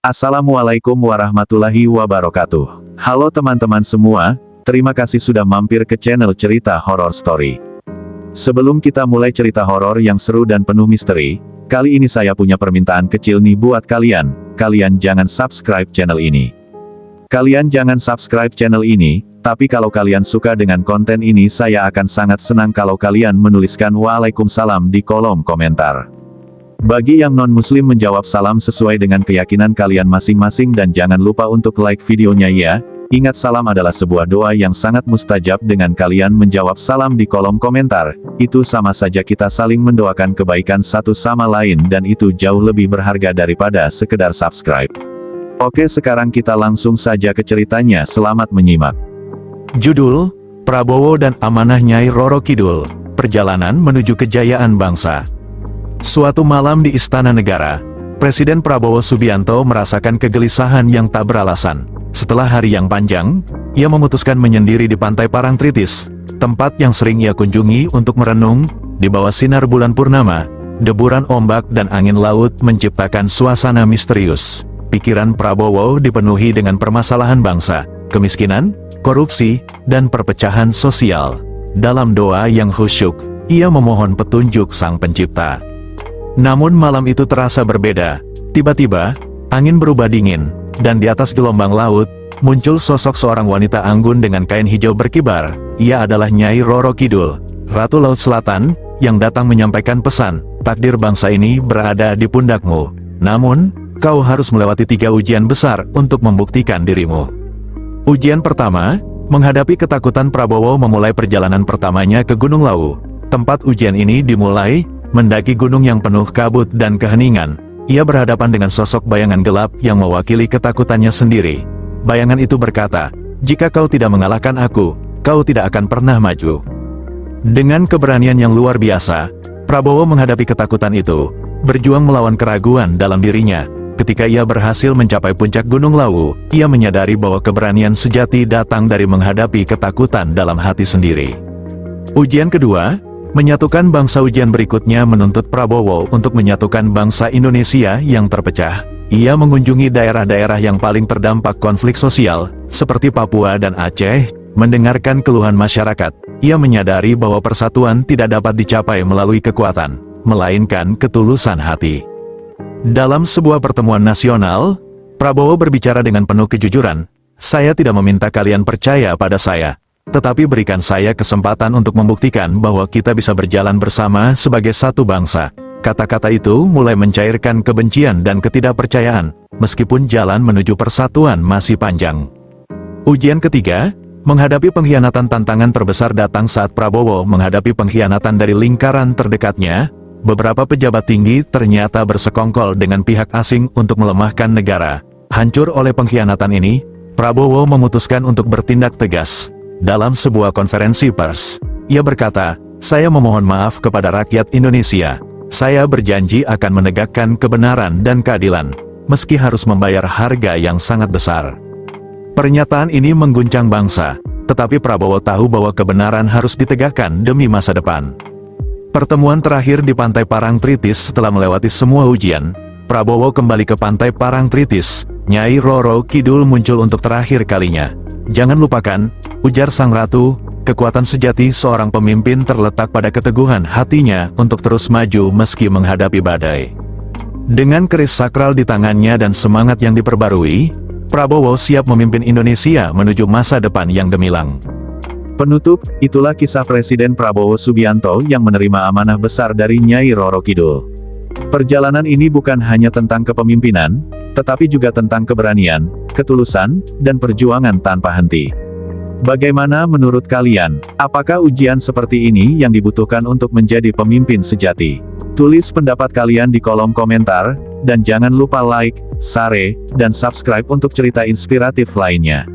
Assalamualaikum warahmatullahi wabarakatuh. Halo teman-teman semua, terima kasih sudah mampir ke channel Cerita Horor Story. Sebelum kita mulai cerita horor yang seru dan penuh misteri, kali ini saya punya permintaan kecil nih buat kalian. Kalian jangan subscribe channel ini. Kalian jangan subscribe channel ini, tapi kalau kalian suka dengan konten ini saya akan sangat senang kalau kalian menuliskan Waalaikumsalam di kolom komentar. Bagi yang non-muslim menjawab salam sesuai dengan keyakinan kalian masing-masing dan jangan lupa untuk like videonya ya. Ingat, salam adalah sebuah doa yang sangat mustajab. Dengan kalian menjawab salam di kolom komentar, itu sama saja kita saling mendoakan kebaikan satu sama lain dan itu jauh lebih berharga daripada sekedar subscribe. Oke, sekarang kita langsung saja ke ceritanya, selamat menyimak. Judul, Prabowo dan Amanah Nyai Roro Kidul, Perjalanan Menuju Kejayaan Bangsa. Suatu malam di Istana Negara, Presiden Prabowo Subianto merasakan kegelisahan yang tak beralasan. Setelah hari yang panjang, ia memutuskan menyendiri di Pantai Parangtritis, tempat yang sering ia kunjungi untuk merenung. Di bawah sinar bulan purnama, deburan ombak dan angin laut menciptakan suasana misterius. Pikiran Prabowo dipenuhi dengan permasalahan bangsa, kemiskinan, korupsi, dan perpecahan sosial. Dalam doa yang khusyuk, ia memohon petunjuk Sang Pencipta. Namun malam itu terasa berbeda. Tiba-tiba, angin berubah dingin, dan di atas gelombang laut, muncul sosok seorang wanita anggun dengan kain hijau berkibar. Ia adalah Nyai Roro Kidul, Ratu Laut Selatan, yang datang menyampaikan pesan, takdir bangsa ini berada di pundakmu. Namun, kau harus melewati 3 ujian besar untuk membuktikan dirimu. Ujian pertama, menghadapi ketakutan. Prabowo memulai perjalanan pertamanya ke Gunung Lawu. Tempat ujian ini dimulai mendaki gunung yang penuh kabut dan keheningan. Ia berhadapan dengan sosok bayangan gelap yang mewakili ketakutannya sendiri. Bayangan itu berkata, "Jika kau tidak mengalahkan aku, kau tidak akan pernah maju." Dengan keberanian yang luar biasa, Prabowo menghadapi ketakutan itu, berjuang melawan keraguan dalam dirinya. Ketika ia berhasil mencapai puncak Gunung Lawu, ia menyadari bahwa keberanian sejati datang dari menghadapi ketakutan dalam hati sendiri. Ujian kedua, menyatukan bangsa. Ujian berikutnya menuntut Prabowo untuk menyatukan bangsa Indonesia yang terpecah. Ia mengunjungi daerah-daerah yang paling terdampak konflik sosial, seperti Papua dan Aceh, mendengarkan keluhan masyarakat. Ia menyadari bahwa persatuan tidak dapat dicapai melalui kekuatan, melainkan ketulusan hati. Dalam sebuah pertemuan nasional, Prabowo berbicara dengan penuh kejujuran, "Saya tidak meminta kalian percaya pada saya, tetapi berikan saya kesempatan untuk membuktikan bahwa kita bisa berjalan bersama sebagai satu bangsa." Kata-kata itu mulai mencairkan kebencian dan ketidakpercayaan, meskipun jalan menuju persatuan masih panjang. Ujian ketiga, menghadapi pengkhianatan. Tantangan terbesar datang saat Prabowo menghadapi pengkhianatan dari lingkaran terdekatnya. Beberapa pejabat tinggi ternyata bersekongkol dengan pihak asing untuk melemahkan negara. Hancur oleh pengkhianatan ini, Prabowo memutuskan untuk bertindak tegas. Dalam sebuah konferensi pers, ia berkata, "Saya memohon maaf kepada rakyat Indonesia. Saya berjanji akan menegakkan kebenaran dan keadilan, meski harus membayar harga yang sangat besar." Pernyataan ini mengguncang bangsa, tetapi Prabowo tahu bahwa kebenaran harus ditegakkan demi masa depan. Pertemuan terakhir di Pantai Parangtritis. Setelah melewati semua ujian, Prabowo kembali ke Pantai Parangtritis. Nyai Roro Kidul muncul untuk terakhir kalinya. "Jangan lupakan," ujar sang ratu, "kekuatan sejati seorang pemimpin terletak pada keteguhan hatinya untuk terus maju meski menghadapi badai." Dengan keris sakral di tangannya dan semangat yang diperbarui, Prabowo siap memimpin Indonesia menuju masa depan yang gemilang. Penutup, itulah kisah Presiden Prabowo Subianto yang menerima amanah besar dari Nyai Roro Kidul. Perjalanan ini bukan hanya tentang kepemimpinan, tetapi juga tentang keberanian, ketulusan, dan perjuangan tanpa henti. Bagaimana menurut kalian? Apakah ujian seperti ini yang dibutuhkan untuk menjadi pemimpin sejati? Tulis pendapat kalian di kolom komentar, dan jangan lupa like, share, dan subscribe untuk cerita inspiratif lainnya.